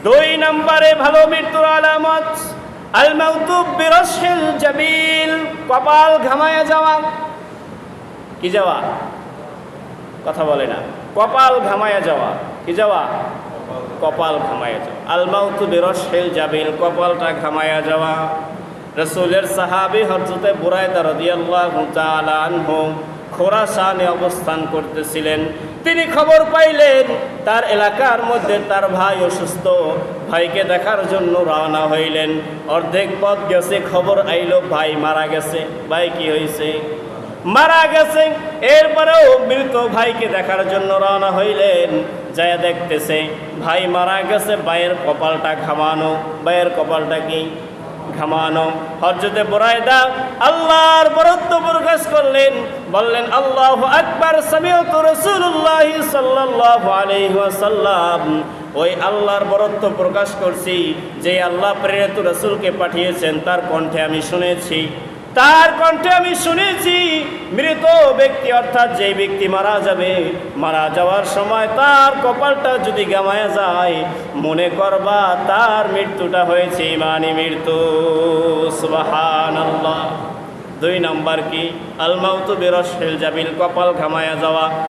দুই নম্বরে ভালো মৃত্যুর আলামত আল মাউতু বিরশিল জাবিল, কপাল ঘামায়া যাওয়া। কি যাওয়া? কথা বলে না। কপাল ঘামায়া যাওয়া। কি যাওয়া? কপাল ঘামায়া যাওয়া। আল মাউতু বিরশিল জাবিল, কপালটা ঘামায়া যাওয়া। রাসূলের সাহাবী হযরতে বুরায়দা রাদিয়াল্লাহু তাআলা আনহু খোরাসানে অবস্থান করতেছিলেন। তিনি খবর পাইলেন তার এলাকার মধ্যে তার ভাই অসুস্থ। ভাইকে দেখার জন্য রওনা হইলেন। অর্ধেক পথ গেছে, খবর আইলো ভাই মারা গেছে। ভাই কি হয়েছে? মারা গেছে। এরপরেও মৃত ভাইকে দেখার জন্য রওনা হইলেন। যায় দেখতেছে ভাই মারা গেছে, ভাইয়ের কপালটা ঘামানো। ভাইয়ের কপালটা কি? ঘামানো। হযরতে বুরায়দা আল্লাহর বরত্ব প্রকাশ করলেন, বললেন আল্লাহু আকবার, সামিউতু রাসূলুল্লাহ সাল্লাল্লাহু আলাইহি ওয়াসাল্লাম। ওই আল্লাহর বরত্ব প্রকাশ করছি, যে আল্লাহ প্রেরিত রাসূলকে পাঠিয়েছেন তার কণ্ঠে আমি শুনেছি। তার কণ্ঠে আমি শুনেছি মৃত ব্যক্তি অর্থাৎ যে ব্যক্তি মারা যাবে, মারা যাওয়ার সময় তার কপালটা যদি গামায়া যায়, মনে করবা তার মৃত্যুটা হয়েছে ইমানি মৃত্যু। সুবহানাল্লাহ। দুই নাম্বার কি? আল মাউতু বিরশিল জাবিল, কপাল ঘামায়া যাওয়া।